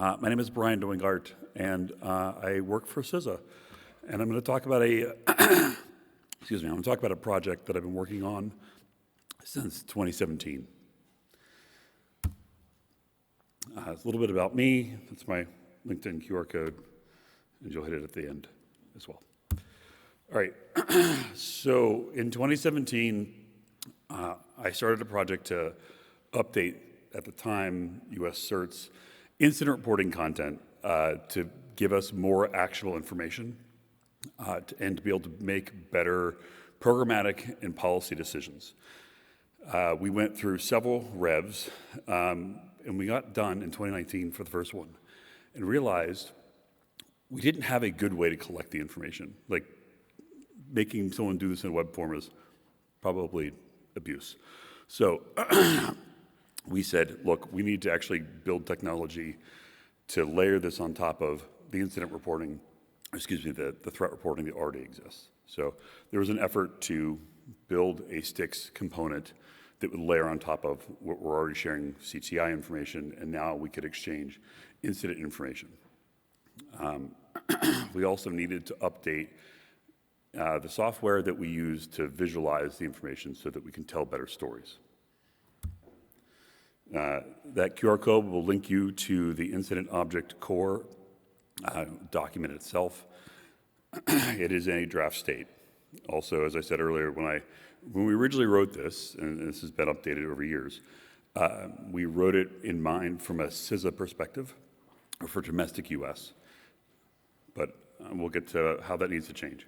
My name is Brian Doingart, and I work for CISA. And I'm going to talk about excuse me, I'm going to talk about a project that I've been working on since 2017. It's a little bit about me. That's my LinkedIn QR code, and you'll hit it at the end as well. All right, so in 2017, I started a project to update, at the time, US CERT's incident reporting content to give us more actionable information and to be able to make better programmatic and policy decisions. We went through several revs, and we got done in 2019 for the first one and realized we didn't have a good way to collect the information. Like, making someone do this in a web form is probably abuse. So we said, look, we need to actually build technology to layer this on top of the incident reporting, the threat reporting that already exists. So there was an effort to build a STIX component that would layer on top of what we're already sharing CTI information, and now we could exchange incident information. We also needed to update the software that we use to visualize the information so that we can tell better stories. That QR code will link you to the incident object core document itself. It is in a draft state. Also, as I said earlier, when we originally wrote this, and this has been updated over years, we wrote it in mind from a CISA perspective, or for domestic US. But we'll get to how that needs to change.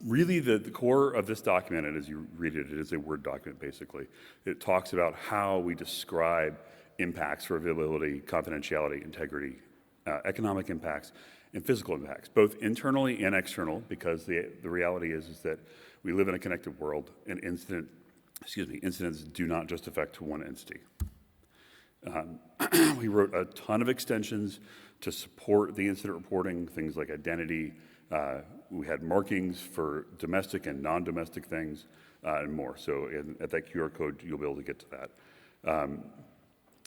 Really, the core of this document, and as you read it, it is a Word document, basically. It talks about how we describe impacts for availability, confidentiality, integrity, economic impacts, and physical impacts, both internally and external, because the reality is that we live in a connected world, and incidents do not just affect one entity. We wrote a ton of extensions to support the incident reporting, things like identity. We had markings for domestic and non-domestic things and more. So at that QR code, you'll be able to get to that.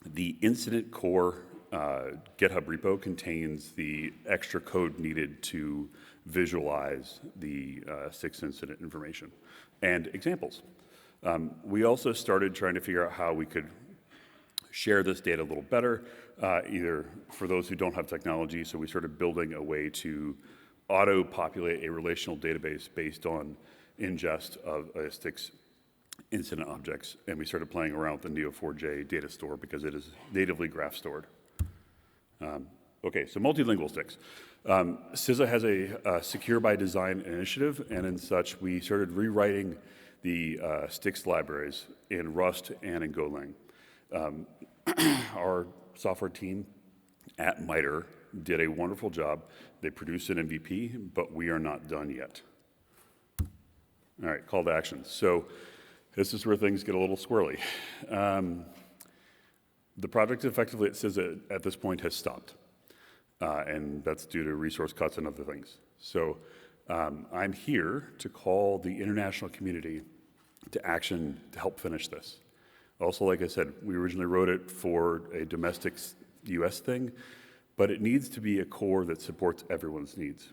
The incident core GitHub repo contains the extra code needed to visualize the STIX incident information and examples. We also started trying to figure out how we could share this data a little better, either for those who don't have technology. So we started building a way to auto-populate a relational database based on ingest of STIX incident objects, and we started playing around with the Neo4j data store because it is natively graph stored. Okay, so multilingual STIX. CISA has a Secure by Design initiative, and in such, we started rewriting the STIX libraries in Rust and in Golang. Our software team at MITRE did a wonderful job. They produced an MVP, but we are not done yet. All right, call to action. So this is where things get a little squirrely. The project effectively, it says at this point, has stopped. And that's due to resource cuts and other things. So I'm here to call the international community to action to help finish this. Also, like I said, we originally wrote it for a domestic US thing, but it needs to be a core that supports everyone's needs.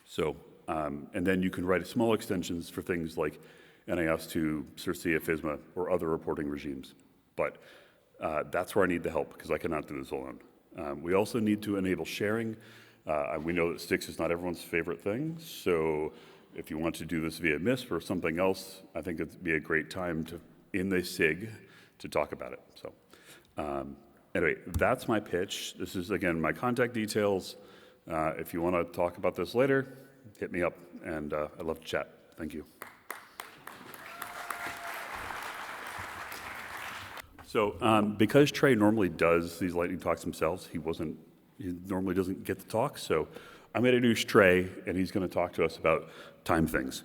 So, and then you can write small extensions for things like NIS2, CIRCIA, FISMA, or other reporting regimes. But that's where I need the help, because I cannot do this alone. We also need to enable sharing. We know that STIX is not everyone's favorite thing, so if you want to do this via MISP or something else, I think it'd be a great time in the SIG to talk about it. So. Anyway, that's my pitch. This is, again, my contact details. If you want to talk about this later, hit me up, and I'd love to chat. Thank you. So because Trey normally does these lightning talks himself, he normally doesn't get to talk, so I'm going to introduce Trey, and he's going to talk to us about time things.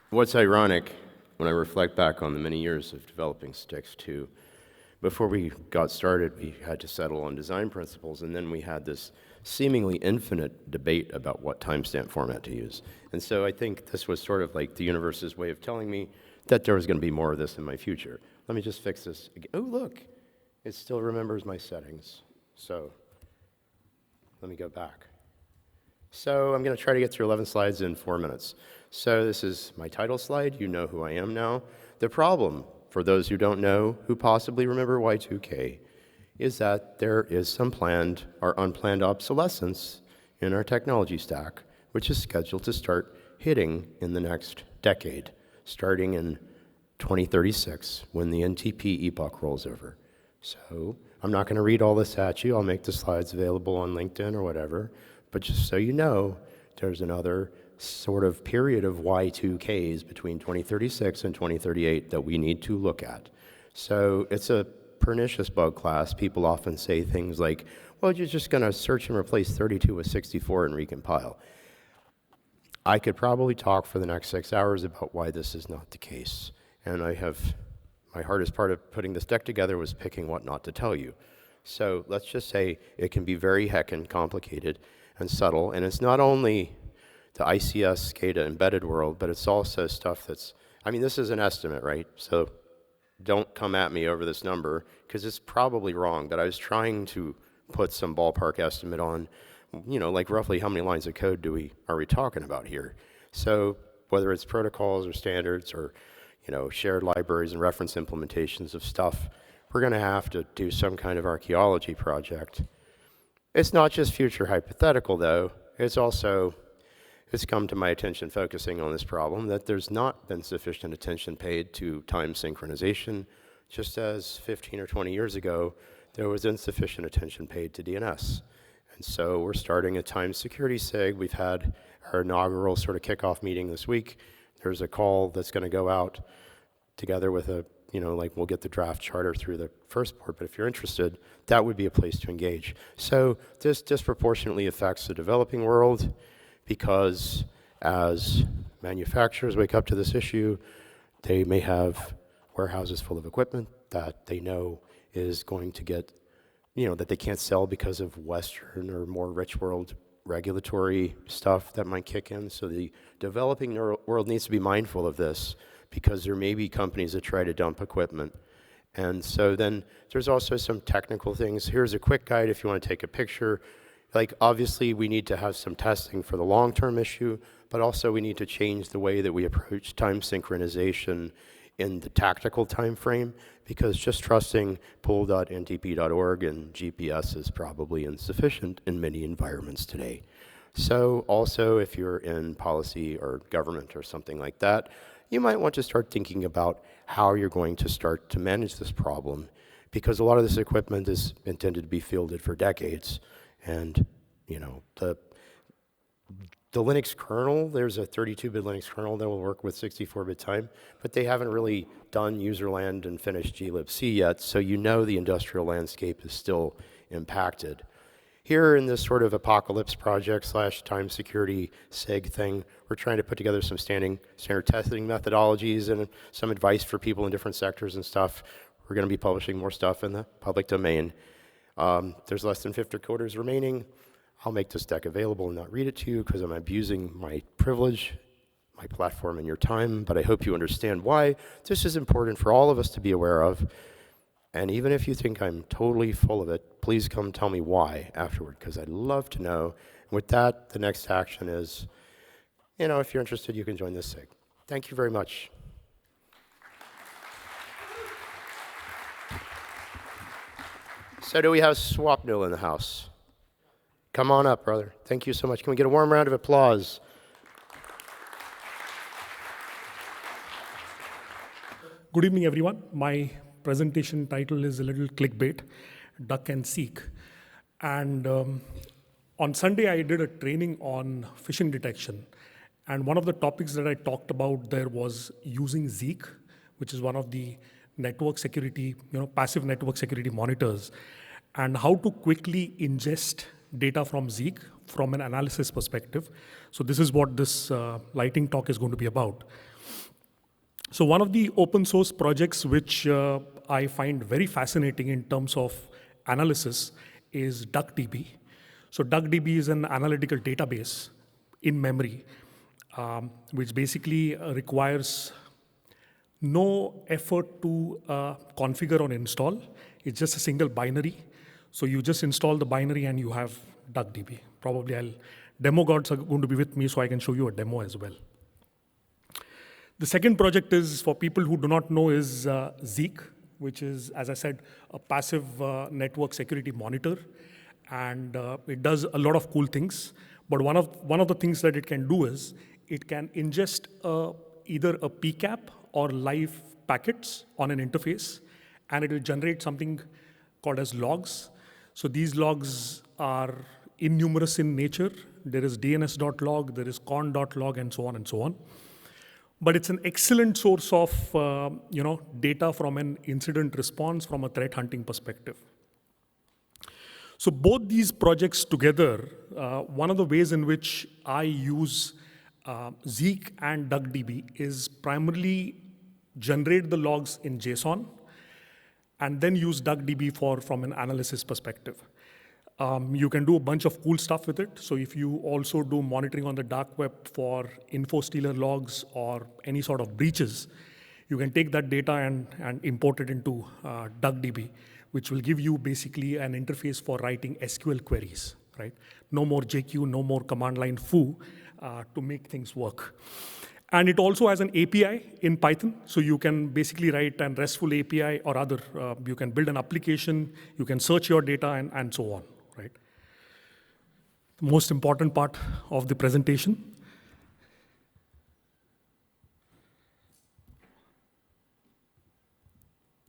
What's ironic, when I reflect back on the many years of developing STIX 2, before we got started, we had to settle on design principles, and then we had this seemingly infinite debate about what timestamp format to use. And so I think this was sort of like the universe's way of telling me that there was going to be more of this in my future. Let me just fix this again. Oh, look, it still remembers my settings. So let me go back. So I'm going to try to get through 11 slides in 4 minutes. So this is my title slide. You know who I am now. The problem, for those who don't know, who possibly remember Y2K, is that there is some planned or unplanned obsolescence in our technology stack, which is scheduled to start hitting in the next decade, starting in 2036 when the NTP epoch rolls over. So I'm not going to read all this at you. I'll make the slides available on LinkedIn or whatever. But just so you know, there's another sort of period of Y2Ks between 2036 and 2038 that we need to look at. So it's a pernicious bug class. People often say things like, well, you're just going to search and replace 32 with 64 and recompile. I could probably talk for the next 6 hours about why this is not the case. And my hardest part of putting this deck together was picking what not to tell you. So let's just say it can be very heckin' complicated and subtle, and it's not only the ICS SCADA embedded world, but it's also stuff that's, I mean, this is an estimate, right? So don't come at me over this number, because it's probably wrong, but I was trying to put some ballpark estimate on, you know, like roughly how many lines of code are we talking about here? So whether it's protocols or standards or, you know, shared libraries and reference implementations of stuff, we're going to have to do some kind of archaeology project. It's not just future hypothetical, though. It's come to my attention focusing on this problem that there's not been sufficient attention paid to time synchronization, just as 15 or 20 years ago, there was insufficient attention paid to DNS. And so we're starting a time security SIG. We've had our inaugural sort of kickoff meeting this week. There's a call that's going to go out together with we'll get the draft charter through the first board, but if you're interested, that would be a place to engage. So this disproportionately affects the developing world because as manufacturers wake up to this issue, they may have warehouses full of equipment that they know is going to get, that they can't sell because of Western or more rich world regulatory stuff that might kick in. So the developing world needs to be mindful of this because there may be companies that try to dump equipment. And so then there's also some technical things. Here's a quick guide if you want to take a picture. Like obviously we need to have some testing for the long-term issue, but also we need to change the way that we approach time synchronization in the tactical time frame, because just trusting pool.ntp.org and GPS is probably insufficient in many environments today. So also if you're in policy or government or something like that, you might want to start thinking about how you're going to start to manage this problem, because a lot of this equipment is intended to be fielded for decades. And, the Linux kernel, there's a 32-bit Linux kernel that will work with 64-bit time, but they haven't really done userland and finished glibc yet, so the industrial landscape is still impacted. Here in this sort of apocalypse project / time security SIG thing, we're trying to put together some standard testing methodologies and some advice for people in different sectors and stuff. We're going to be publishing more stuff in the public domain. There's less than 50 quarters remaining. I'll make this deck available and not read it to you because I'm abusing my privilege, my platform, and your time, but I hope you understand why this is important for all of us to be aware of. And even if you think I'm totally full of it, please come tell me why afterward, because I'd love to know. And with that, the next action is, if you're interested, you can join this SIG. Thank you very much. So do we have Swapnil in the house? Come on up, brother. Thank you so much. Can we get a warm round of applause? Good evening, everyone. My presentation title is a little clickbait, Duck and Seek. And on Sunday, I did a training on phishing detection. And one of the topics that I talked about there was using Zeek, which is one of the network security, passive network security monitors, and how to quickly ingest data from Zeek from an analysis perspective. So this is what this lighting talk is going to be about. So one of the open source projects which I find very fascinating in terms of analysis is DuckDB. So DuckDB is an analytical database in memory, which basically requires No effort to configure or install. It's just a single binary. So you just install the binary and you have DuckDB. Probably demo gods are going to be with me so I can show you a demo as well. The second project is, for people who do not know, is Zeek, which is, as I said, a passive network security monitor. And it does a lot of cool things. But one of the things that it can do is it can ingest either a PCAP or live packets on an interface, and it will generate something called as logs. So these logs are innumerous in nature. There is DNS.log, there is con.log, and so on and so on. But it's an excellent source of data from an incident response from a threat hunting perspective. So both these projects together, one of the ways in which I use Zeek and DuckDB is primarily generate the logs in JSON and then use DuckDB from an analysis perspective. You can do a bunch of cool stuff with it. So if you also do monitoring on the dark web for InfoStealer logs or any sort of breaches, you can take that data and import it into DuckDB, which will give you basically an interface for writing SQL queries, right? No more JQ, no more command line foo to make things work. And it also has an API in Python, so you can basically write an RESTful API or other. You can build an application, you can search your data, and so on, right? The most important part of the presentation.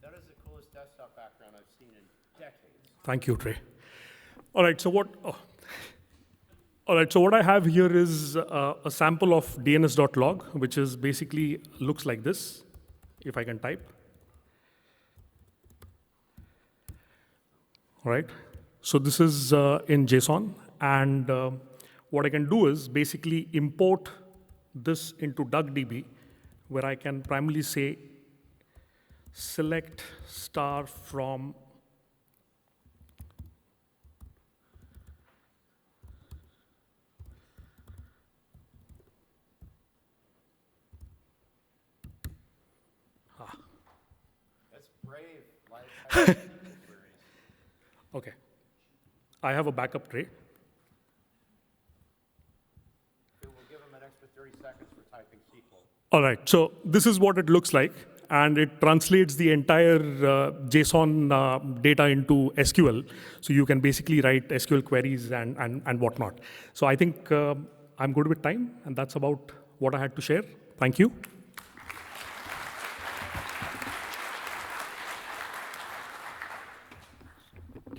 That is the coolest desktop background I've seen in decades. Thank you, Trey. All right, so what I have here is a sample of DNS.log, which is basically looks like this, if I can type. All right, so this is in JSON, and what I can do is basically import this into DuckDB, where I can primarily say select star from Okay, I have a backup tray. Okay, we'll give them an extra 30 seconds for typing SQL. All right, so this is what it looks like, and it translates the entire JSON data into SQL, so you can basically write SQL queries and whatnot. So I think I'm good with time, and that's about what I had to share. Thank you.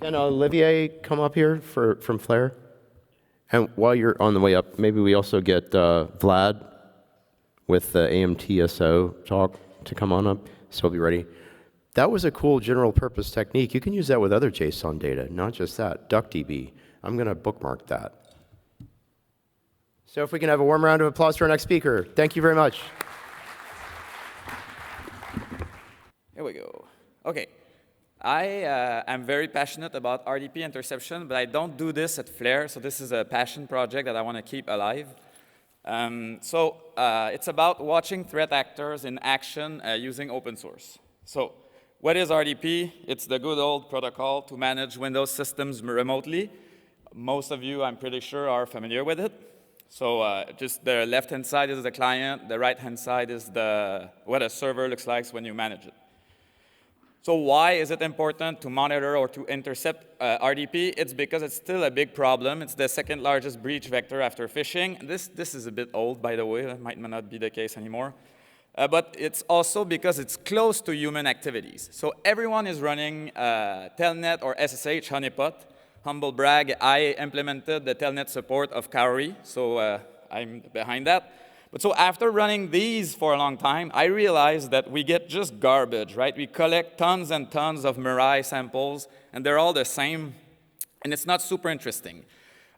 Can Olivier come up here from Flare? And while you're on the way up, maybe we also get Vlad with the AMTSO talk to come on up, so he'll be ready. That was a cool general purpose technique. You can use that with other JSON data, not just that. DuckDB. I'm going to bookmark that. So if we can have a warm round of applause for our next speaker. Thank you very much. Here we go. Okay. I am very passionate about RDP interception, but I don't do this at Flare, so this is a passion project that I want to keep alive. It's about watching threat actors in action using open source. So what is RDP? It's the good old protocol to manage Windows systems remotely. Most of you, I'm pretty sure, are familiar with it. So just the left-hand side is the client, the right-hand side is what a server looks like when you manage it. So why is it important to monitor or to intercept RDP? It's because it's still a big problem. It's the second largest breach vector after phishing. This is a bit old, by the way. That might not be the case anymore. But it's also because it's close to human activities. So everyone is running Telnet or SSH honeypot. Humble brag, I implemented the Telnet support of Kaori, so I'm behind that. But so after running these for a long time, I realized that we get just garbage, right? We collect tons and tons of Mirai samples, and they're all the same, and it's not super interesting.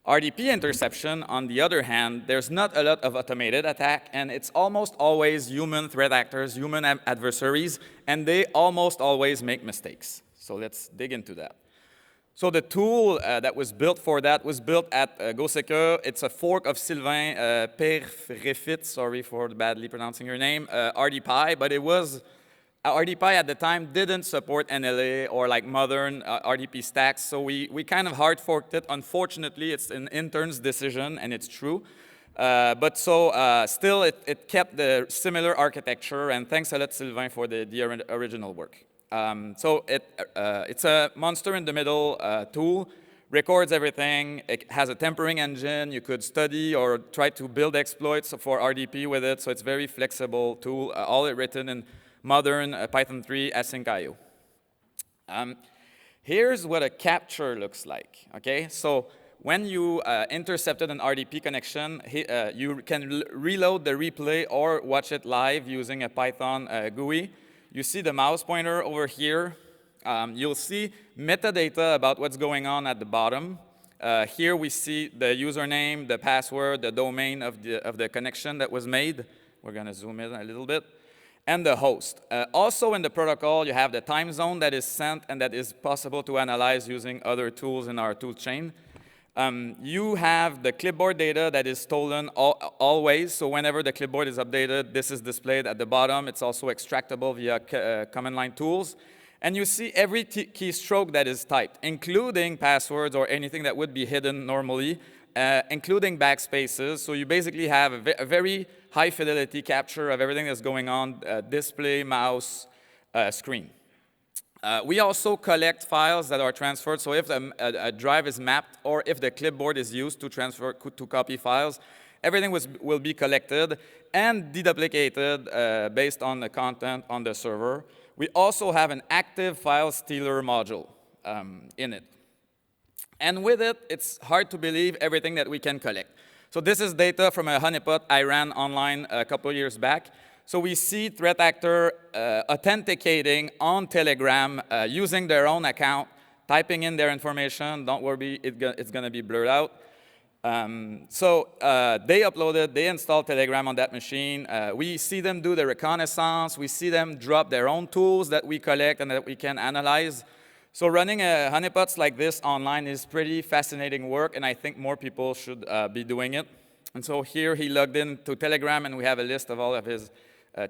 RDP interception, on the other hand, there's not a lot of automated attack, and it's almost always human threat actors, human adversaries, and they almost always make mistakes. So let's dig into that. So the tool that was built for that was built at GoSecure. It's a fork of Sylvain Perrefit, sorry for badly pronouncing your name, RDPi, but it was, RDPi at the time didn't support NLA or like modern RDP stacks, so we kind of hard forked it. Unfortunately, it's an intern's decision, and it's true. But still, it kept the similar architecture, and thanks a lot, Sylvain, for the original work. So it's a monster in the middle tool, records everything. It has a tempering engine. You could study or try to build exploits for RDP with it, so it's very flexible tool, all written in modern Python 3 async IO. Here's what a capture looks like, okay? So when you intercepted an RDP connection, you can reload the replay or watch it live using a Python GUI. You see the mouse pointer over here. You'll see metadata about what's going on at the bottom. Here we see the username, the password, the domain of the connection that was made. We're going to zoom in a little bit. And the host. Also in the protocol, you have the time zone that is sent and that is possible to analyze using other tools in our tool chain. You have the clipboard data that is stolen always, so whenever the clipboard is updated, this is displayed at the bottom. It's also extractable via command line tools. And you see every keystroke that is typed, including passwords or anything that would be hidden normally, including backspaces. So you basically have a very high fidelity capture of everything that's going on, display, mouse, screen. We also collect files that are transferred, so if a drive is mapped or if the clipboard is used to transfer, to copy files, everything will be collected and deduplicated based on the content on the server. We also have an active file stealer module in it. And with it, it's hard to believe everything that we can collect. So this is data from a honeypot I ran online a couple of years back. So we see threat actor authenticating on Telegram using their own account, typing in their information. Don't worry, it's going to be blurred out. They uploaded, they installed Telegram on that machine. We see them do the reconnaissance. We see them drop their own tools that we collect and that we can analyze. So running honeypots like this online is pretty fascinating work, and I think more people should be doing it. And so here he logged in to Telegram, and we have a list of all of his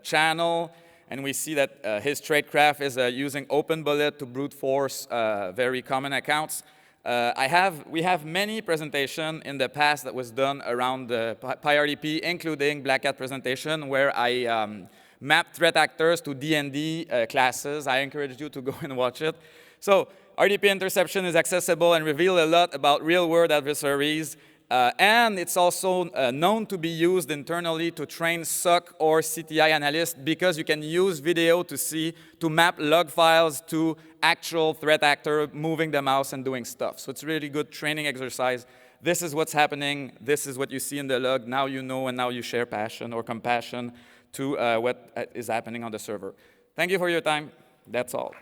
channel, and we see that his tradecraft is using OpenBullet to brute force very common accounts. We have many presentations in the past that was done around the PyRDP, including Black Hat presentation, where I mapped threat actors to D&D classes. I encourage you to go and watch it. So RDP interception is accessible and reveal a lot about real-world adversaries. And it's also known to be used internally to train SOC or CTI analysts because you can use video to map log files to actual threat actor moving the mouse and doing stuff. So it's a really good training exercise. This is what's happening. This is what you see in the log. Now you know, and now you share passion or compassion to what is happening on the server. Thank you for your time. That's all.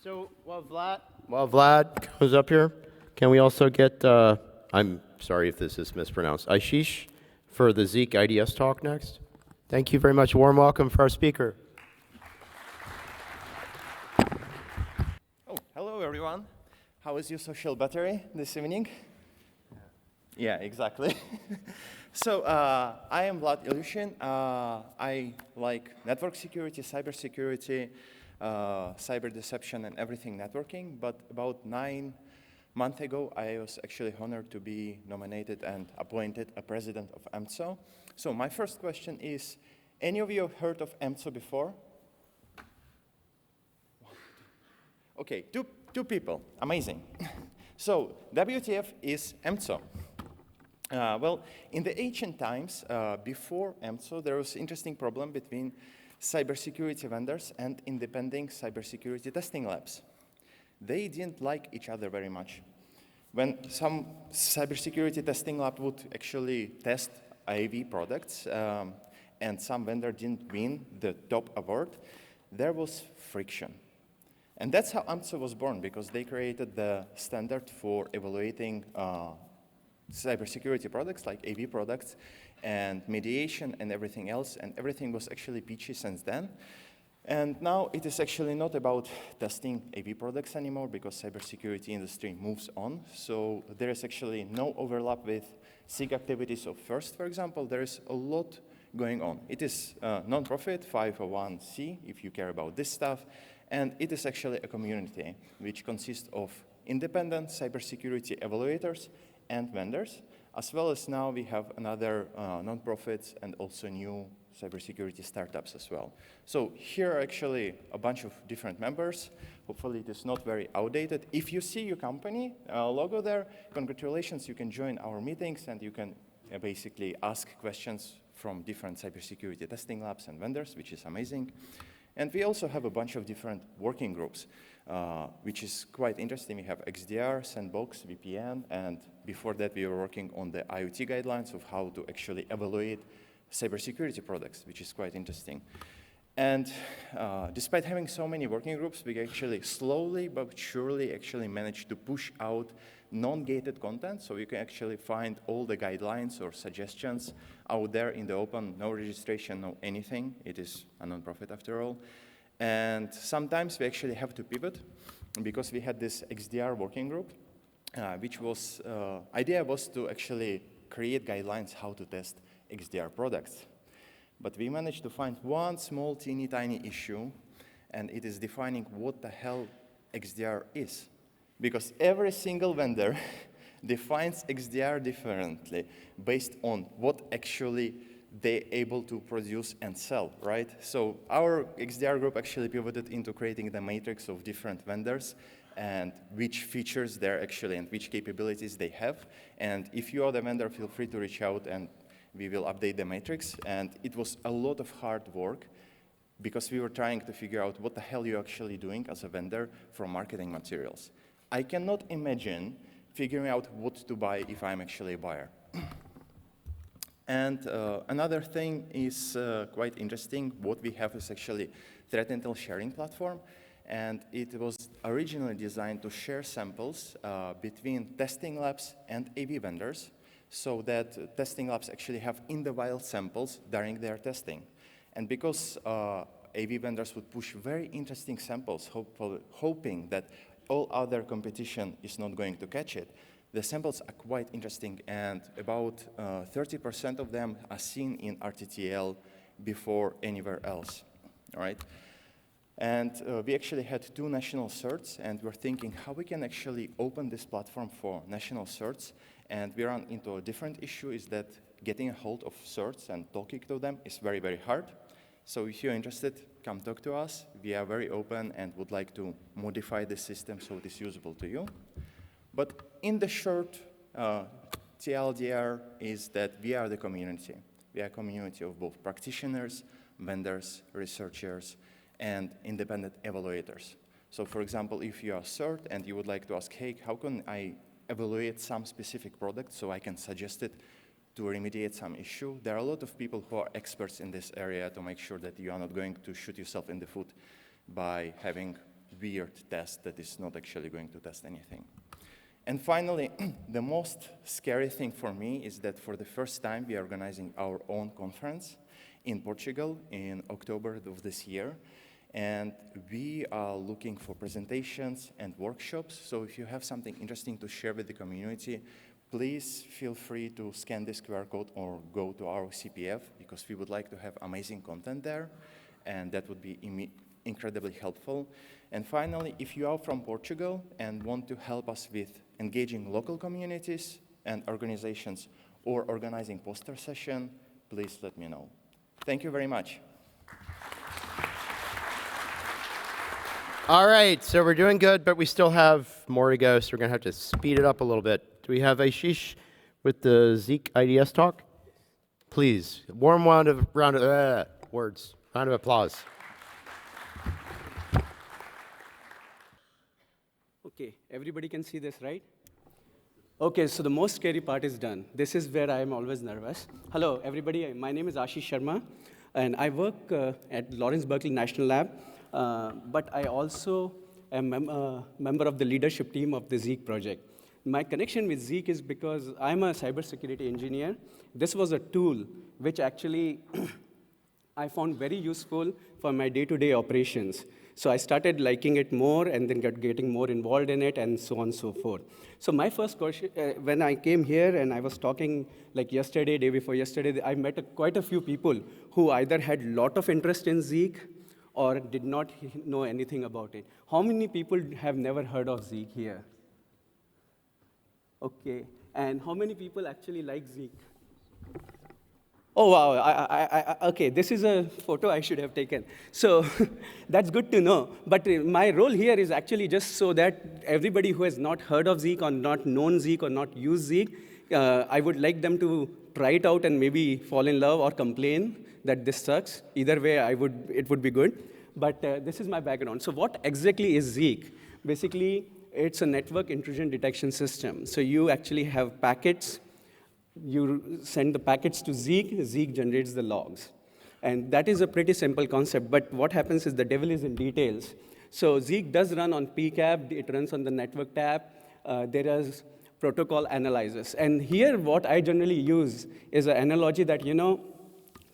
So while Vlad goes up here, can we also get, I'm sorry if this is mispronounced, Ashish for the Zeek IDS talk next? Thank you very much. Warm welcome for our speaker. Oh, hello everyone. How is your social battery this evening? Yeah, exactly. So I am Vlad Ilyushin. I like network security, cybersecurity, cyber deception, and everything networking. But about 9 months ago, I was actually honored to be nominated and appointed a president of EMTSO. So my first question is, any of you have heard of EMTSO before? Okay, two people. Amazing. So WTF is EMTSO. Well, in the ancient times, before EMTSO, there was an interesting problem between cybersecurity vendors and independent cybersecurity testing labs. They didn't like each other very much. When some cybersecurity testing lab would actually test IAV products and some vendor didn't win the top award, there was friction. And that's how EMTSO was born, because they created the standard for evaluating cybersecurity products like AV products and mediation and everything else, and everything was actually peachy since then. And now it is actually not about testing AV products anymore because cybersecurity industry moves on. So there is actually no overlap with SIG activities of FIRST, for example. There is a lot going on. It is non-profit, 501c, if you care about this stuff. And it is actually a community which consists of independent cybersecurity evaluators and vendors, as well as now we have another non-profits and also new cybersecurity startups as well. So here are actually a bunch of different members. Hopefully it is not very outdated. If you see your company logo there, congratulations, you can join our meetings and you can basically ask questions from different cybersecurity testing labs and vendors, which is amazing. And we also have a bunch of different working groups, which is quite interesting. We have XDR, Sandbox, VPN, and before that we were working on the IoT guidelines of how to actually evaluate cybersecurity products, which is quite interesting. And despite having so many working groups, we actually slowly but surely actually managed to push out non-gated content, so you can actually find all the guidelines or suggestions out there in the open, no registration, no anything. It is a non-profit after all. And sometimes we actually have to pivot because we had this XDR working group, which was, idea was to actually create guidelines how to test XDR products. But we managed to find one small teeny tiny issue, and it is defining what the hell XDR is. Because every single vendor defines XDR differently based on what actually they're able to produce and sell, right? So our XDR group actually pivoted into creating the matrix of different vendors and which features they're actually and which capabilities they have. And if you are the vendor, feel free to reach out and we will update the matrix. And it was a lot of hard work because we were trying to figure out what the hell you're actually doing as a vendor for marketing materials. I cannot imagine figuring out what to buy if I'm actually a buyer. And another thing is quite interesting. What we have is actually threat intel sharing platform. And it was originally designed to share samples between testing labs and AV vendors so that testing labs actually have in-the-wild samples during their testing. And because AV vendors would push very interesting samples, hoping that all other competition is not going to catch it, the samples are quite interesting, and about 30% of them are seen in RTTL before anywhere else, all right? And we actually had 2 national certs, and we're thinking how we can actually open this platform for national certs, and we run into a different issue, is that getting a hold of certs and talking to them is very, very hard. So if you're interested, come talk to us. We are very open and would like to modify the system so it is usable to you. But in the short, TLDR is that we are the community. We are a community of both practitioners, vendors, researchers, and independent evaluators. So for example, if you are cert and you would like to ask, hey, how can I evaluate some specific product so I can suggest it to remediate some issue? There are a lot of people who are experts in this area to make sure that you are not going to shoot yourself in the foot by having weird test that is not actually going to test anything. And finally, the most scary thing for me is that for the first time, we are organizing our own conference in Portugal in October of this year. And we are looking for presentations and workshops. So if you have something interesting to share with the community, please feel free to scan this QR code or go to our CPF, because we would like to have amazing content there, and that would be incredibly helpful. And finally, if you are from Portugal and want to help us with engaging local communities and organizations or organizing poster session, please let me know. Thank you very much. All right, so we're doing good, but we still have more to go, so we're going to have to speed it up a little bit. Do we have Ashish with the Zeek IDS talk? Please, warm round of applause. Okay, everybody can see this, right? Okay, so the most scary part is done. This is where I am always nervous. Hello, everybody. My name is Ashish Sharma, and I work at Lawrence Berkeley National Lab, but I also am a member of the leadership team of the Zeek project. My connection with Zeek is because I'm a cybersecurity engineer. This was a tool which actually I found very useful for my day-to-day operations. So I started liking it more and then getting more involved in it and so on and so forth. So my first question, when I came here and I was talking like yesterday, day before yesterday, I met quite a few people who either had a lot of interest in Zeek or did not know anything about it. How many people have never heard of Zeek here? Okay, and how many people actually like Zeek? Oh, wow, okay, this is a photo I should have taken. So that's good to know. But my role here is actually just so that everybody who has not heard of Zeek or not known Zeek or not used Zeek, I would like them to try it out and maybe fall in love or complain that this sucks. Either way, it would be good. But this is my background. So what exactly is Zeek? Basically, it's a network intrusion detection system. So you actually have packets. You send the packets to Zeek. Zeek generates the logs. And that is a pretty simple concept. But what happens is the devil is in details. So Zeek does run on PCAP. It runs on the network tab. There is protocol analyzers. And here, what I generally use is an analogy that,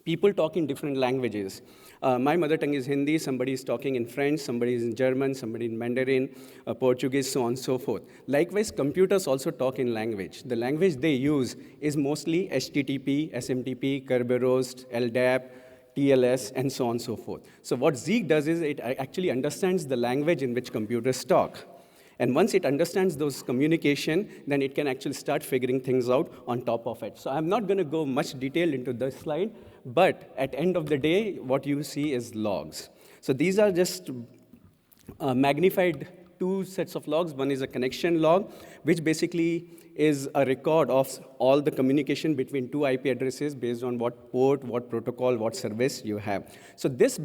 people talk in different languages. My mother tongue is Hindi, somebody is talking in French, somebody is in German, somebody in Mandarin, Portuguese, so on and so forth. Likewise, computers also talk in language. The language they use is mostly HTTP, SMTP, Kerberos, LDAP, TLS, and so on and so forth. So what Zeek does is it actually understands the language in which computers talk. And once it understands those communication, then it can actually start figuring things out on top of it. So I'm not going to go much detail into this slide, but at the end of the day, what you see is logs. So these are just magnified two sets of logs. One is a connection log, which basically is a record of all the communication between two IP addresses based on what port, what protocol, what service you have. So this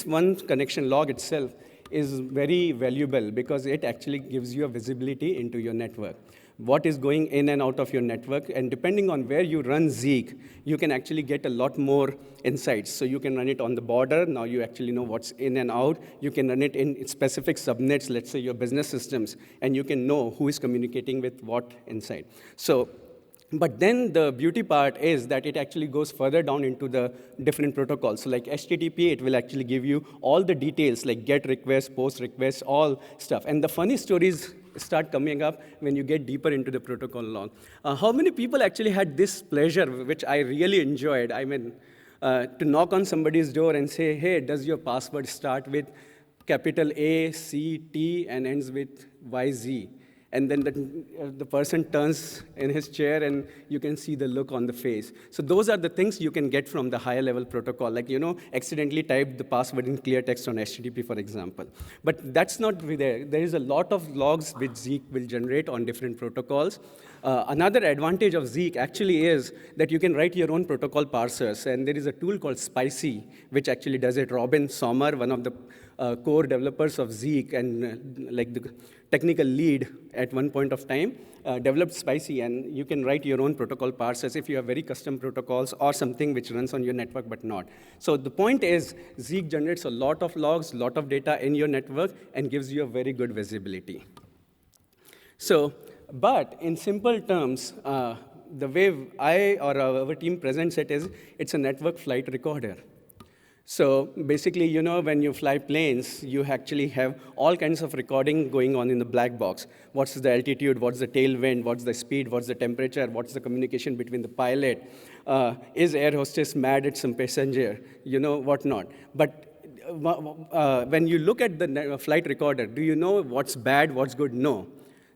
one connection log itself is very valuable because it actually gives you a visibility into your network. What is going in and out of your network, and depending on where you run Zeek, you can actually get a lot more insights. So you can run it on the border. Now you actually know what's in and out. You can run it in specific subnets, let's say your business systems, and you can know who is communicating with what inside. So, but then the beauty part is that it actually goes further down into the different protocols. So like HTTP, it will actually give you all the details like GET requests, POST requests, all stuff. And the funny stories start coming up when you get deeper into the protocol log. How many people actually had this pleasure, which I really enjoyed? I mean, to knock on somebody's door and say, hey, does your password start with capital A, C, T, and ends with YZ? And then the person turns in his chair, and you can see the look on the face. So those are the things you can get from the higher level protocol, like, accidentally type the password in clear text on HTTP, for example. But that's not there. There is a lot of logs which Zeek will generate on different protocols. Another advantage of Zeek actually is that you can write your own protocol parsers. And there is a tool called Spicy, which actually does it. Robin Sommer, one of the core developers of Zeek and like the technical lead at one point of time, developed Spicy, and you can write your own protocol parsers if you have very custom protocols or something which runs on your network but not. So the point is, Zeek generates a lot of logs, a lot of data in your network, and gives you a very good visibility. So, but in simple terms, the way I or our team presents it is, it's a network flight recorder. So basically, when you fly planes, you actually have all kinds of recording going on in the black box. What's the altitude? What's the tailwind? What's the speed? What's the temperature? What's the communication between the pilot? Is air hostess mad at some passenger? Whatnot. But when you look at the flight recorder, do you know what's bad, what's good? No.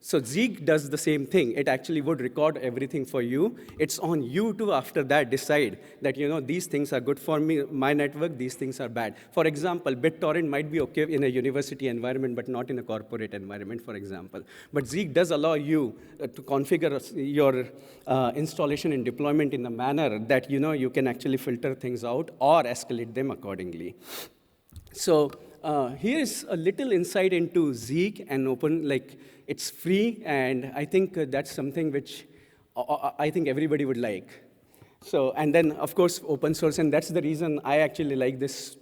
So Zeek does the same thing. It actually would record everything for you. It's on you to, after that, decide that, these things are good for me, my network, these things are bad. For example, BitTorrent might be okay in a university environment, but not in a corporate environment, for example. But Zeek does allow you to configure your installation and deployment in a manner that, you can actually filter things out or escalate them accordingly. So here's a little insight into Zeek and it's free, and I think that's something which I think everybody would like. So, and then, of course, open source, and that's the reason I actually like this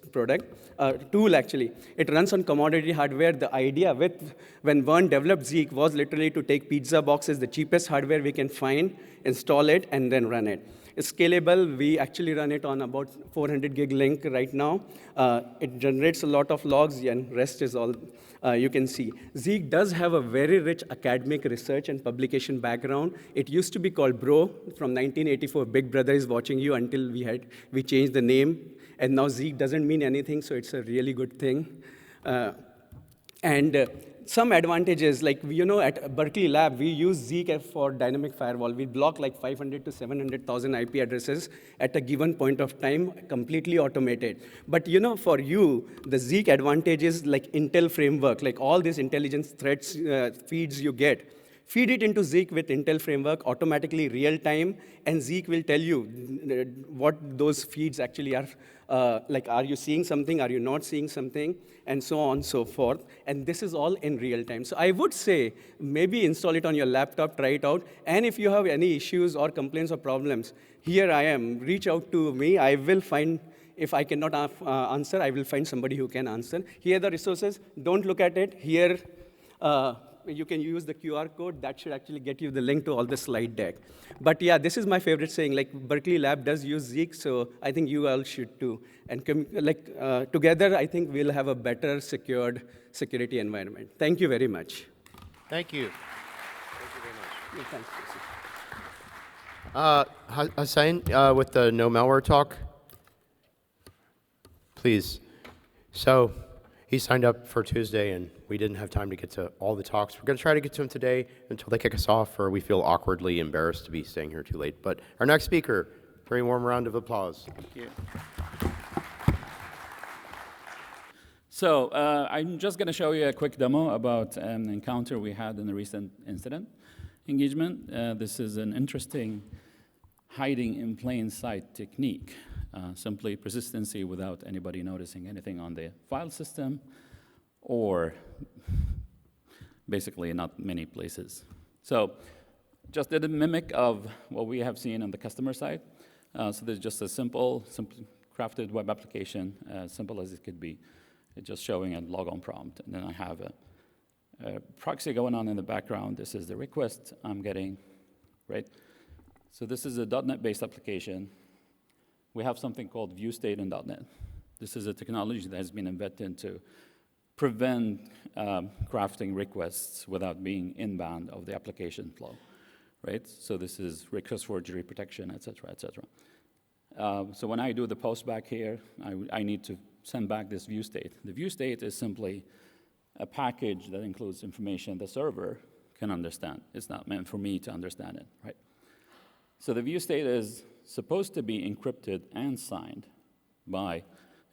tool, actually. It runs on commodity hardware. The idea when Vern developed Zeek was literally to take pizza boxes, the cheapest hardware we can find, install it, and then run it. It's scalable. We actually run it on about 400 gig link right now. It generates a lot of logs, and rest is all you can see. Zeek does have a very rich academic research and publication background. It used to be called Bro from 1984. Big Brother is watching you until we changed the name. And now Zeek doesn't mean anything, so it's a really good thing. Some advantages, like, at Berkeley Lab, we use Zeek for dynamic firewall. We block like 500 to 700,000 IP addresses at a given point of time, completely automated. But for you, the Zeek advantage is like Intel framework, like all these intelligence threats feeds you get. Feed it into Zeek with Intel framework, automatically real time, and Zeek will tell you what those feeds actually are. Like, are you seeing something? Are you not seeing something? And so on and so forth. And this is all in real time. So I would say maybe install it on your laptop, try it out. And if you have any issues or complaints or problems, here I am. Reach out to me. I will find, if I cannot answer, I will find somebody who can answer. Here are the resources. Don't look at it. Here, you can use the QR code. That should actually get you the link to all the slide deck. But yeah, this is my favorite saying. Like, Berkeley Lab does use Zeek, so I think you all should too. And together, I think we'll have a better secured security environment. Thank you very much. Thank you. Yeah, thanks, Jason. Hussein, with the no malware talk, please. So he signed up for Tuesday, and we didn't have time to get to all the talks. We're going to try to get to him today until they kick us off, or we feel awkwardly embarrassed to be staying here too late. But our next speaker, very warm round of applause. Thank you. So I'm just going to show you a quick demo about an encounter we had in a recent incident engagement. This is an interesting hiding in plain sight technique. Simply persistency without anybody noticing anything on the file system, or basically not many places. So just did a mimic of what we have seen on the customer side. So there's just a simple crafted web application, as simple as it could be. It's just showing a logon prompt. And then I have a proxy going on in the background. This is the request I'm getting, right? So this is a .NET-based application. We have something called ViewState in .NET. This is a technology that has been invented to prevent crafting requests without being inbound of the application flow, right? So this is request forgery protection, et cetera, et cetera. So when I do the post back here, I need to send back this view state. The view state is simply a package that includes information the server can understand. It's not meant for me to understand it, right? So the view state is supposed to be encrypted and signed by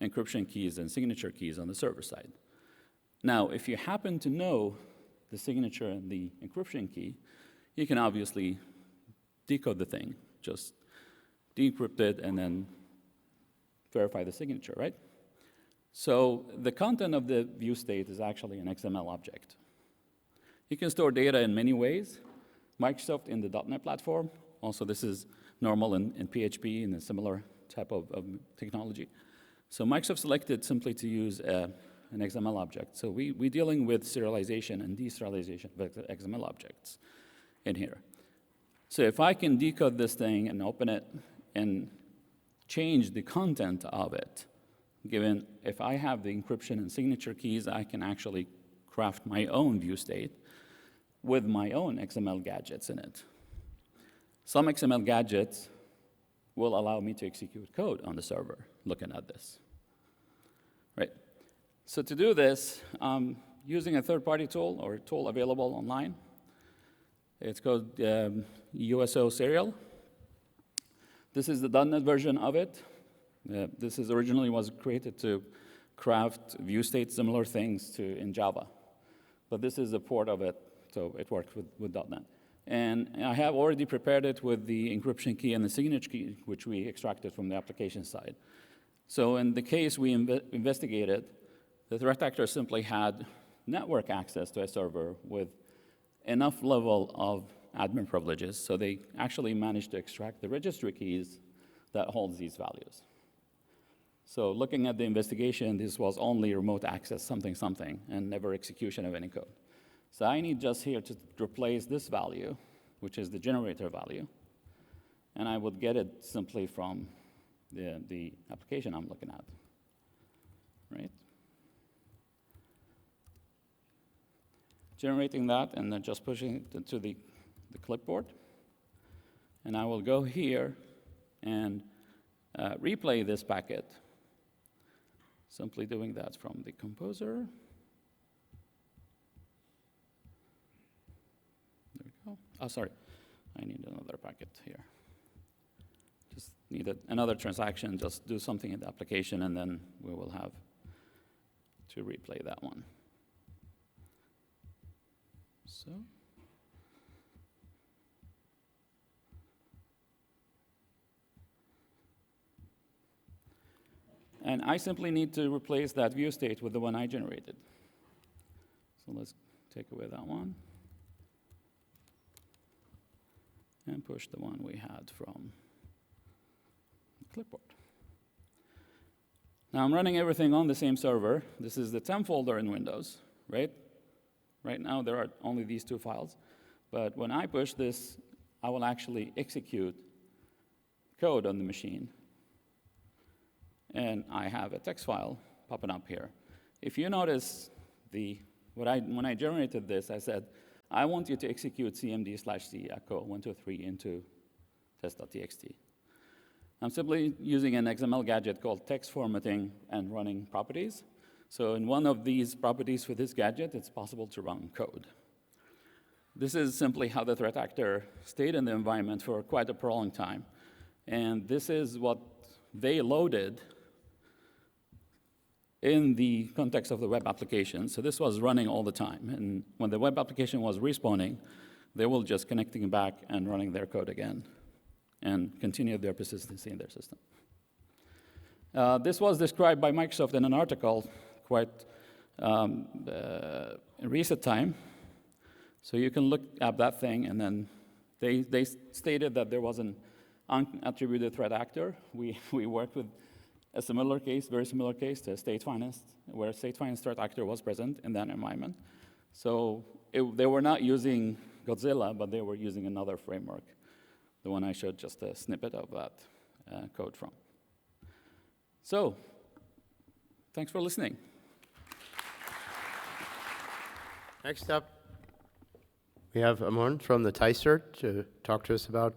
encryption keys and signature keys on the server side. Now, if you happen to know the signature and the encryption key, you can obviously decode the thing, just decrypt it and then verify the signature, right? So the content of the view state is actually an XML object. You can store data in many ways. Microsoft in the .NET platform, also this is normal in PHP and a similar type of technology. So Microsoft selected simply to use an XML object. So we're dealing with serialization and deserialization of XML objects in here. So if I can decode this thing and open it and change the content of it, given if I have the encryption and signature keys, I can actually craft my own view state with my own XML gadgets in it. Some XML gadgets will allow me to execute code on the server looking at this, right? So to do this, I'm using a third-party tool or a tool available online. It's called USO Serial. This is the .NET version of it. This is originally was created to craft view state similar things to in Java. But this is a port of it, so it works with .NET. And I have already prepared it with the encryption key and the signature key, which we extracted from the application side. So in the case we investigated, the threat actor simply had network access to a server with enough level of admin privileges, so they actually managed to extract the registry keys that holds these values. So looking at the investigation, this was only remote access something, and never execution of any code. So I need just here to replace this value, which is the generator value, and I would get it simply from the application I'm looking at, right? Generating that and then just pushing it to the clipboard. And I will go here and replay this packet. Simply doing that from the composer. There we go. Oh, sorry. I need another packet here. Just needed another transaction. Just do something in the application, and then we will have to replay that one. So. And I simply need to replace that view state with the one I generated. So let's take away that one and push the one we had from the clipboard. Now I'm running everything on the same server. This is the temp folder in Windows, right? Right now there are only these two files. But when I push this, I will actually execute code on the machine. And I have a text file popping up here. If you notice, when I generated this, I said, I want you to execute cmd/c echo 123 into test.txt. I'm simply using an XML gadget called text formatting and running properties. So in one of these properties for this gadget, it's possible to run code. This is simply how the threat actor stayed in the environment for quite a prolonged time. And this is what they loaded in the context of the web application. So this was running all the time. And when the web application was respawning, they will just connecting back and running their code again and continue their persistency in their system. This was described by Microsoft in an article quite in recent time. So you can look at that thing, and then they stated that there was an unattributed threat actor. We worked with a similar case, very similar case to State Finance, where State Finance threat actor was present in that environment. So they were not using Godzilla, but they were using another framework, the one I showed just a snippet of that code from. So thanks for listening. Next up, we have Amon from the TICERT to talk to us about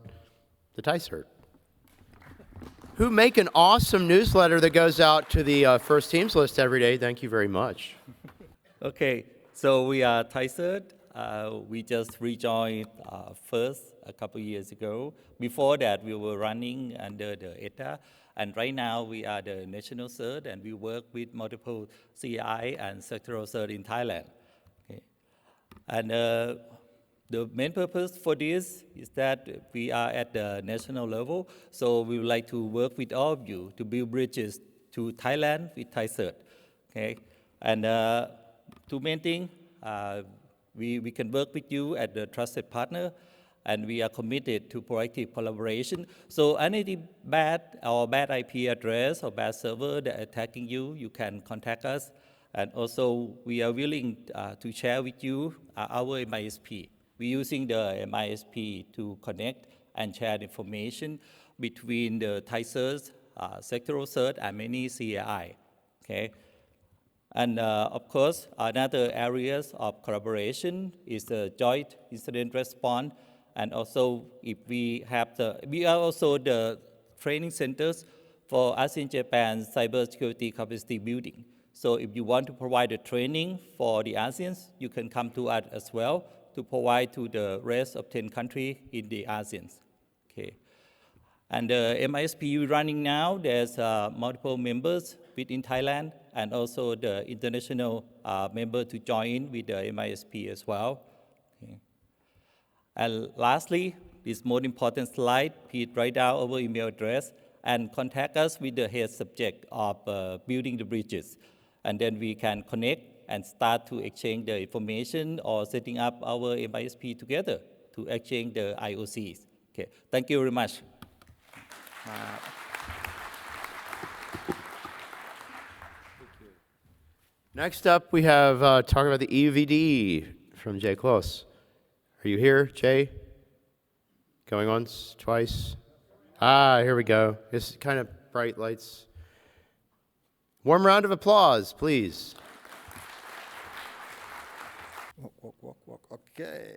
the TICERT, who make an awesome newsletter that goes out to the First Teams list every day. Thank you very much. Okay, so we are TICERT. We just rejoined FIRST a couple years ago. Before that, we were running under the ETA, and right now we are the national CERT, and we work with multiple CI and sectoral CERT in Thailand. Okay. And the main purpose for this is that we are at the national level, so we would like to work with all of you to build bridges to Thailand with TICERT. Okay, and two main things, we can work with you as the trusted partner, and we are committed to proactive collaboration. So any bad IP address or bad server that attacking you, you can contact us. And also, we are willing to share with you our MISP. We're using the MISP to connect and share information between the TICERT, sectoral CERT, and many CAI. Okay? And of course, another areas of collaboration is the joint incident response. And also, if we are also the training centers for ASEAN Japan cybersecurity capacity building. So if you want to provide the training for the ASEANs, you can come to us as well to provide to the rest of 10 countries in the ASEANs. Okay. And the MISP running now, there's multiple members within Thailand, and also the international member to join with the MISP as well. Okay. And lastly, this most important slide, please write down our email address and contact us with the head subject of building the bridges. And then we can connect and start to exchange the information or setting up our MISP together to exchange the IOCs. Okay, thank you very much. Next up, we have talking about the EVD from Jay Close. Are you here, Jay? Going once, twice? Ah, here we go. It's kind of bright lights. Warm round of applause, please. Walk. Okay.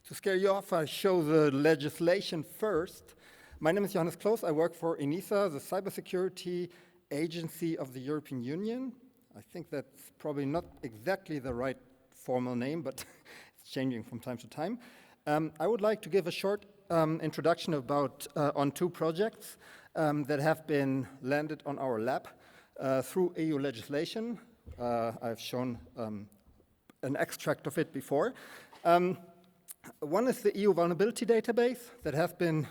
To scare you off, I show the legislation first. My name is Johannes Kloos. I work for ENISA, the cybersecurity agency of the European Union. I think that's probably not exactly the right formal name, but it's changing from time to time. I would like to give a short introduction about on two projects that have been landed on our lab through EU legislation. I've shown an extract of it before. One is the EU Vulnerability Database that has been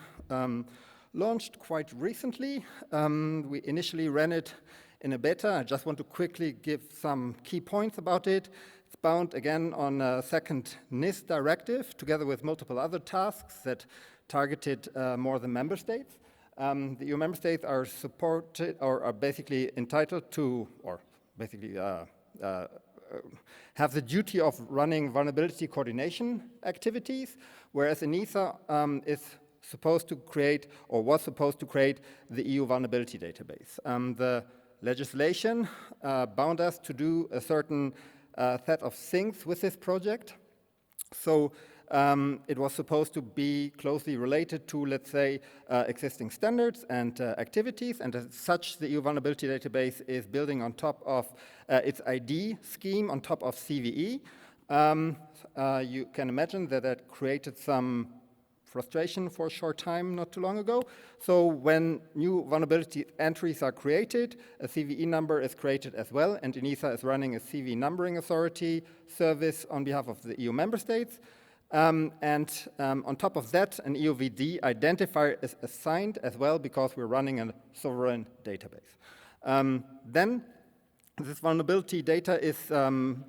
launched quite recently. We initially ran it in a beta. I just want to quickly give some key points about it. It's bound again on a second NIS directive, together with multiple other tasks that targeted more the member states. The EU member states are supported or are basically entitled to, or basically have the duty of running vulnerability coordination activities, whereas ENISA is supposed to create, or was supposed to create, the EU Vulnerability Database. The legislation bound us to do a certain set of things with this project. So it was supposed to be closely related to, let's say, existing standards and activities, and as such, the EU Vulnerability Database is building on top of its ID scheme on top of CVE. You can imagine that that created some frustration for a short time not too long ago. So when new vulnerability entries are created, a CVE number is created as well, and ENISA is running a CVE numbering authority service on behalf of the EU member states. On top of that, an EUVD identifier is assigned as well because we're running a sovereign database. Then this vulnerability data is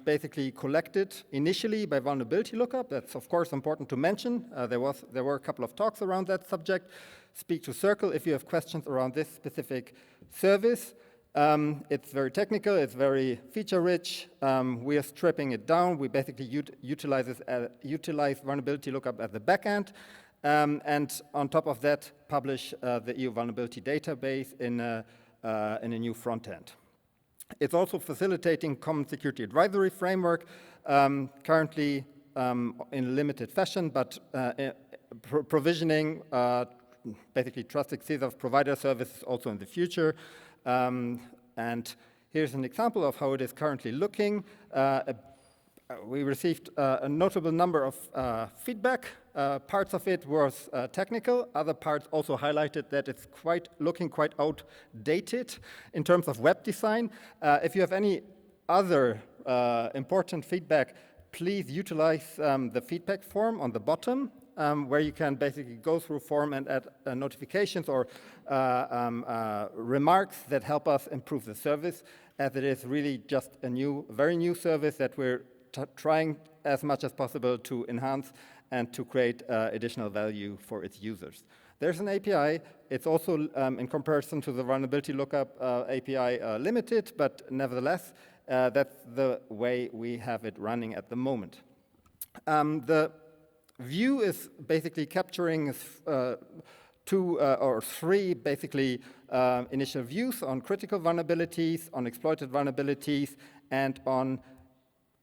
basically collected initially by vulnerability lookup. That's of course important to mention. There were a couple of talks around that subject. Speak to Circle if you have questions around this specific service. It's very technical, it's very feature-rich. We are stripping it down. We basically utilize vulnerability lookup at the backend, and on top of that, publish the EU vulnerability database in a new front end. It's also facilitating common security advisory framework, currently in limited fashion, but provisioning basically trusted CSAF provider services also in the future. And here's an example of how it is currently looking. We received a notable number of feedback. Parts of it was technical. Other parts also highlighted that it's looking quite outdated in terms of web design. If you have any other important feedback, please utilize the feedback form on the bottom, where you can basically go through form and add notifications or remarks that help us improve the service, as it is really just a very new service that we're trying as much as possible to enhance and to create additional value for its users. There's an API. It's also, in comparison to the vulnerability lookup API, limited, but nevertheless, that's the way we have it running at the moment. The view is basically capturing two or three basically initial views on critical vulnerabilities, on exploited vulnerabilities, and on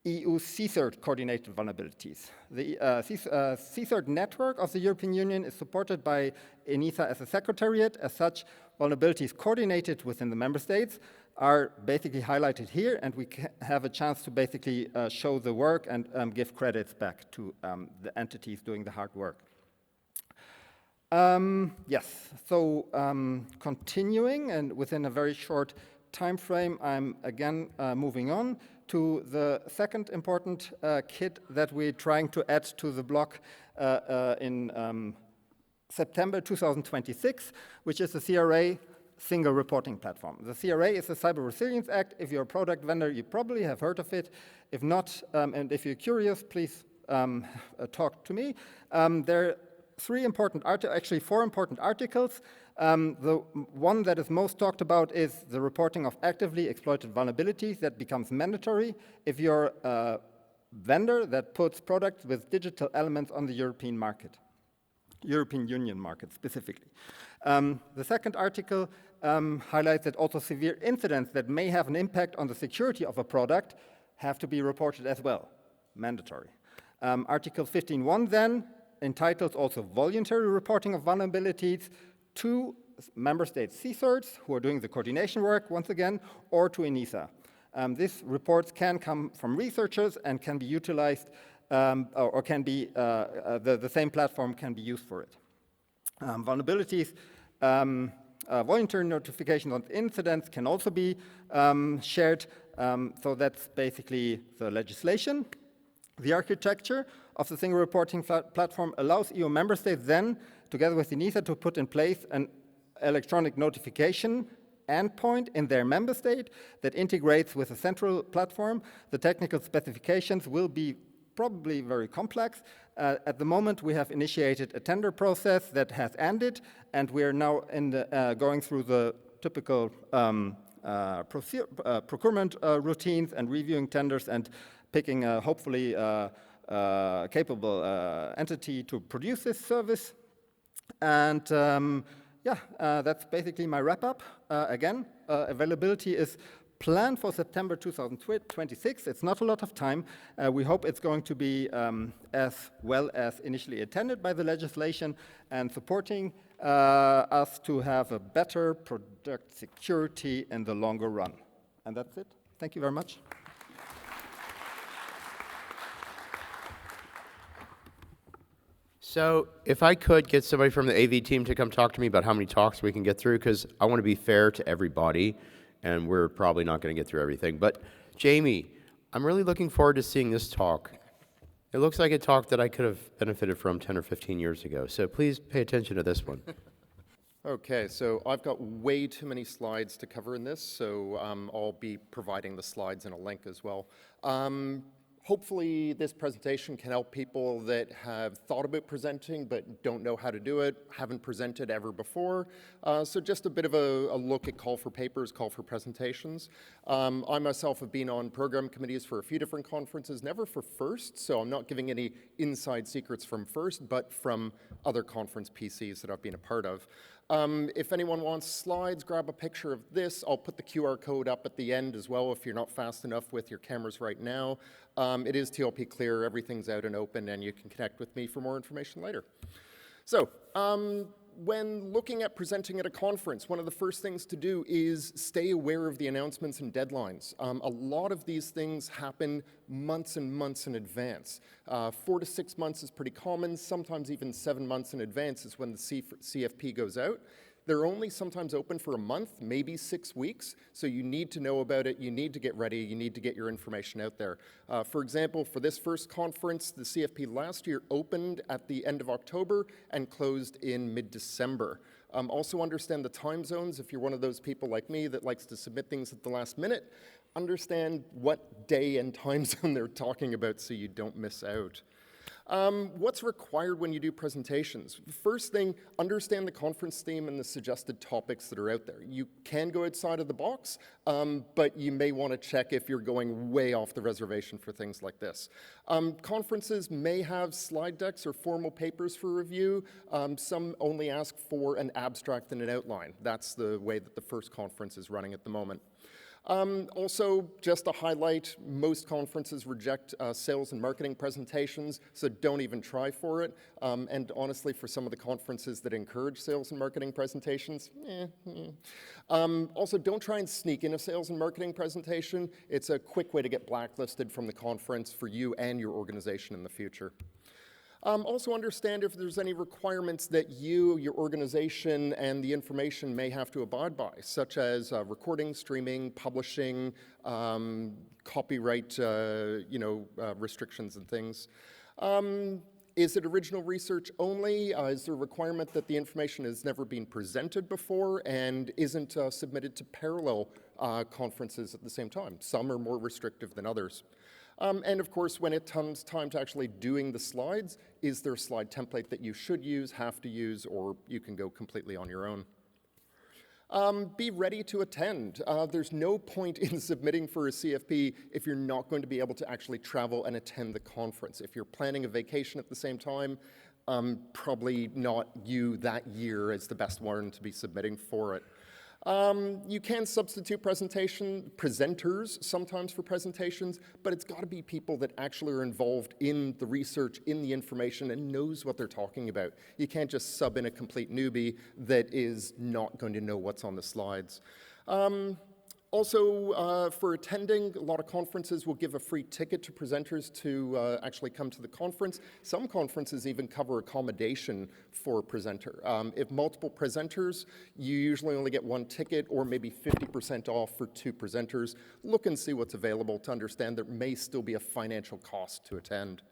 EU CSIRT coordinated vulnerabilities. The CSIRT network of the European Union is supported by ENISA as a secretariat. As such, vulnerabilities coordinated within the member states are basically highlighted here, and we have a chance to basically show the work and give credits back to the entities doing the hard work. Yes, so continuing, and within a very short time frame, I'm again moving on to the second important kit that we're trying to add to the block in September 2026, which is the CRA single reporting platform. The CRA is the Cyber Resilience Act. If you're a product vendor, you probably have heard of it. If not, and if you're curious, please talk to me. There are actually four important articles. The one that is most talked about is the reporting of actively exploited vulnerabilities. That becomes mandatory if you're a vendor that puts products with digital elements on the European market. European Union market specifically. The second article highlights that also severe incidents that may have an impact on the security of a product have to be reported as well, mandatory. Article 15.1 then entitles also voluntary reporting of vulnerabilities to member state CSIRTs, who are doing the coordination work once again, or to ENISA. These reports can come from researchers and can be utilized, or can be, the same platform can be used for it. Vulnerabilities, voluntary notifications on incidents can also be shared. So that's basically the legislation. The architecture of the single reporting platform allows EU member states then, together with ENISA, to put in place an electronic notification endpoint in their member state that integrates with a central platform. The technical specifications will be probably very complex. At the moment, we have initiated a tender process that has ended, and we are now in the, going through the typical procurement routines and reviewing tenders and picking a hopefully capable entity to produce this service. And that's basically my wrap-up. Again, availability is planned for September 2026. It's not a lot of time. We hope it's going to be as well as initially intended by the legislation and supporting us to have a better product security in the longer run. And that's it. Thank you very much. So if I could get somebody from the AV team to come talk to me about how many talks we can get through, because I want to be fair to everybody, and we're probably not going to get through everything. But Jamie, I'm really looking forward to seeing this talk. It looks like a talk that I could have benefited from 10 or 15 years ago. So please pay attention to this one. Okay, so I've got way too many slides to cover in this, so I'll be providing the slides in a link as well. Hopefully this presentation can help people that have thought about presenting but don't know how to do it, haven't presented ever before. So just a bit of a look at call for papers, call for presentations. I myself have been on program committees for a few different conferences, never for FIRST, so I'm not giving any inside secrets from FIRST, but from other conference PCs that I've been a part of. If anyone wants slides, grab a picture of this. I'll put the QR code up at the end as well if you're not fast enough with your cameras right now. It is TLP clear, everything's out and open, and you can connect with me for more information later. So, when looking at presenting at a conference, one of the first things to do is stay aware of the announcements and deadlines. A lot of these things happen months and months in advance. 4 to 6 months is pretty common, sometimes even 7 months in advance is when the CFP goes out. They're only sometimes open for a month, maybe 6 weeks, so you need to know about it, you need to get ready, you need to get your information out there. For example, for this first conference, the CFP last year opened at the end of October and closed in mid-December. Also understand the time zones. If you're one of those people like me that likes to submit things at the last minute, understand what day and time zone they're talking about so you don't miss out. What's required when you do presentations? First thing, understand the conference theme and the suggested topics that are out there. You can go outside of the box, but you may want to check if you're going way off the reservation for things like this. Conferences may have slide decks or formal papers for review. Some only ask for an abstract and an outline. That's the way that the first conference is running at the moment. Also, just to highlight, most conferences reject sales and marketing presentations, so don't even try for it. And honestly, for some of the conferences that encourage sales and marketing presentations, Also, don't try and sneak in a sales and marketing presentation. It's a quick way to get blacklisted from the conference for you and your organization in the future. Also understand if there's any requirements that you, your organization, and the information may have to abide by, such as recording, streaming, publishing, copyright, restrictions and things. Is it original research only? Is there a requirement that the information has never been presented before and isn't submitted to parallel conferences at the same time? Some are more restrictive than others. And of course, when it comes time to actually doing the slides, is there a slide template that you should use, have to use, or you can go completely on your own? Be ready to attend. There's no point in submitting for a CFP if you're not going to be able to actually travel and attend the conference. If you're planning a vacation at the same time, probably not you that year as the best one to be submitting for it. You can substitute presenters sometimes for presentations, but it's got to be people that actually are involved in the research, in the information, and knows what they're talking about. You can't just sub in a complete newbie that is not going to know what's on the slides. Also, for attending, a lot of conferences will give a free ticket to presenters to actually come to the conference. Some conferences even cover accommodation for a presenter. If multiple presenters, you usually only get one ticket or maybe 50% off for 2 presenters. Look and see what's available to understand there may still be a financial cost to attend.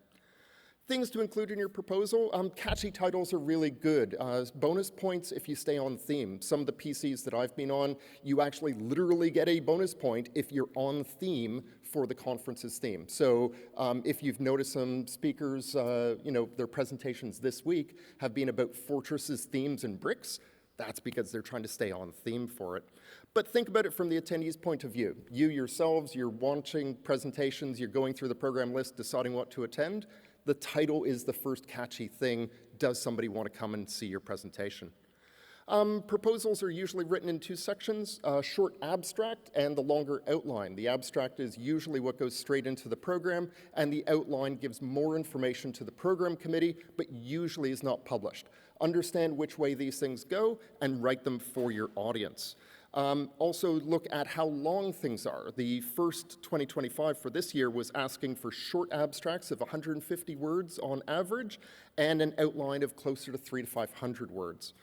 Things to include in your proposal, catchy titles are really good. Bonus points if you stay on theme. Some of the PCs that I've been on, you actually literally get a bonus point if you're on theme for the conference's theme. So if you've noticed some speakers, their presentations this week have been about fortresses, themes, and bricks, that's because they're trying to stay on theme for it. But think about it from the attendees' point of view. You yourselves, you're watching presentations, you're going through the program list, deciding what to attend. The title is the first catchy thing. Does somebody want to come and see your presentation? Proposals are usually written in 2 sections, a short abstract and the longer outline. The abstract is usually what goes straight into the program, and the outline gives more information to the program committee, but usually is not published. Understand which way these things go and write them for your audience. Also look at how long things are. The first 2025 for this year was asking for short abstracts of 150 words on average and an outline of closer to 300 to 500 words.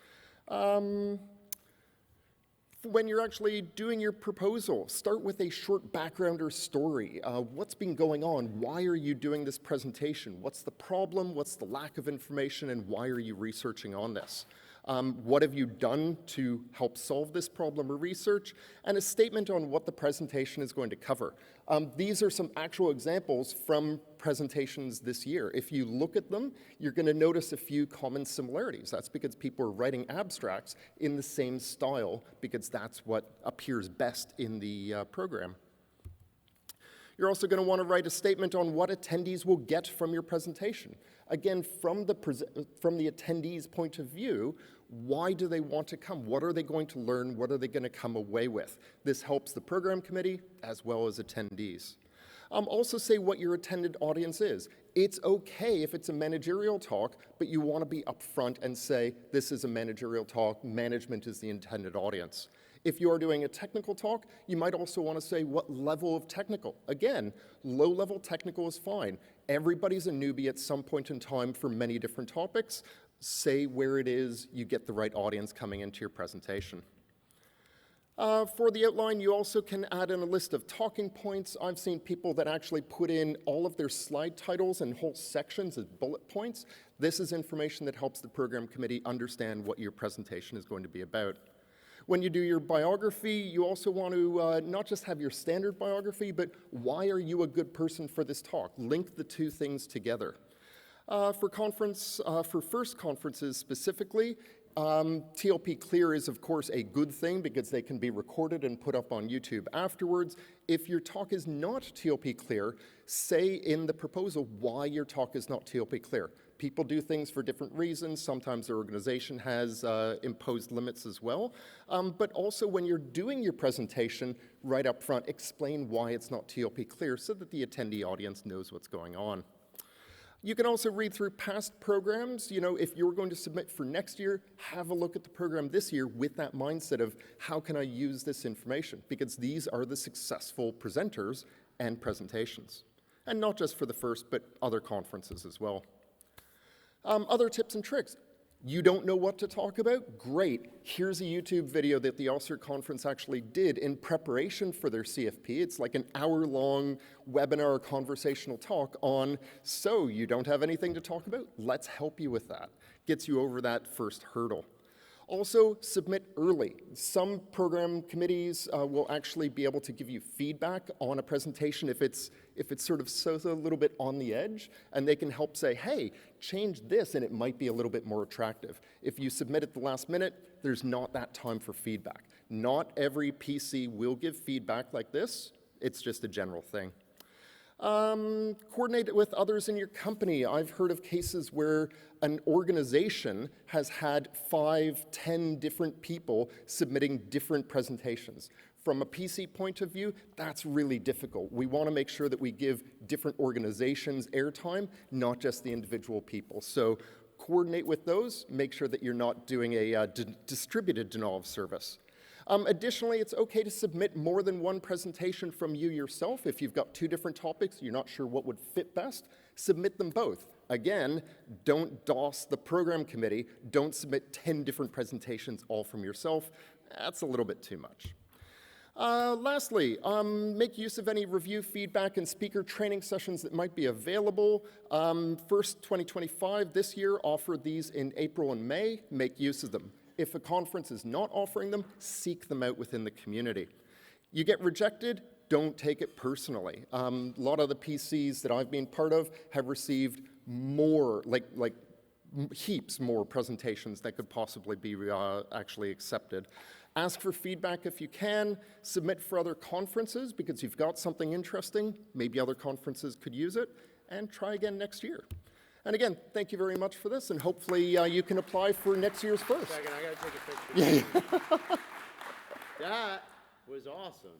When you're actually doing your proposal, start with a short background or story. What's been going on? Why are you doing this presentation? What's the problem? What's the lack of information? And why are you researching on this? What have you done to help solve this problem or research? And a statement on what the presentation is going to cover. These are some actual examples from presentations this year. If you look at them, you're going to notice a few common similarities. That's because people are writing abstracts in the same style, because that's what appears best in the program. You're also going to want to write a statement on what attendees will get from your presentation. Again, from the attendees' point of view, why do they want to come? What are they going to learn? What are they going to come away with? This helps the program committee as well as attendees. Also say what your attended audience is. It's okay if it's a managerial talk, but you want to be upfront and say, this is a managerial talk, management is the intended audience. If you are doing a technical talk, you might also want to say what level of technical. Again, low-level technical is fine. Everybody's a newbie at some point in time for many different topics. Say where it is, you get the right audience coming into your presentation. For the outline, you also can add in a list of talking points. I've seen people that actually put in all of their slide titles and whole sections as bullet points. This is information that helps the program committee understand what your presentation is going to be about. When you do your biography, you also want to not just have your standard biography, but why are you a good person for this talk? Link the 2 things together. For first conferences specifically, TLP Clear is, of course, a good thing because they can be recorded and put up on YouTube afterwards. If your talk is not TLP Clear, say in the proposal why your talk is not TLP Clear. People do things for different reasons. Sometimes their organization has imposed limits as well. But also when you're doing your presentation, right up front, explain why it's not TLP Clear so that the attendee audience knows what's going on. You can also read through past programs. If you're going to submit for next year, have a look at the program this year with that mindset of how can I use this information? Because these are the successful presenters and presentations. And not just for the first, but other conferences as well. Other tips and tricks. You don't know what to talk about? Great. Here's a YouTube video that the OSCER conference actually did in preparation for their CFP. It's like an hour-long webinar conversational talk on, so you don't have anything to talk about? Let's help you with that. Gets you over that first hurdle. Also, submit early. Some program committees will actually be able to give you feedback on a presentation if it's sort of so a little bit on the edge, and they can help say, hey, change this, and it might be a little bit more attractive. If you submit at the last minute, there's not that time for feedback. Not every PC will give feedback like this. It's just a general thing. Coordinate it with others in your company. I've heard of cases where an organization has had 5, 10 different people submitting different presentations. From a PC point of view, that's really difficult. We want to make sure that we give different organizations airtime, not just the individual people. So coordinate with those, make sure that you're not doing a distributed denial of service. Additionally, it's okay to submit more than one presentation from you yourself. If you've got 2 different topics, you're not sure what would fit best, submit them both. Again, don't DOS the program committee. Don't submit 10 different presentations all from yourself. That's a little bit too much. Lastly, make use of any review, feedback, and speaker training sessions that might be available. First 2025, this year, offer these in April and May. Make use of them. If a conference is not offering them, seek them out within the community. You get rejected, don't take it personally. A lot of the PCs that I've been part of have received more, like heaps more presentations that could possibly be actually accepted. Ask for feedback if you can. Submit for other conferences because you've got something interesting. Maybe other conferences could use it. And try again next year. And again, thank you very much for this, and hopefully you can apply for next year's first. Second, I gotta take a picture. That was awesome.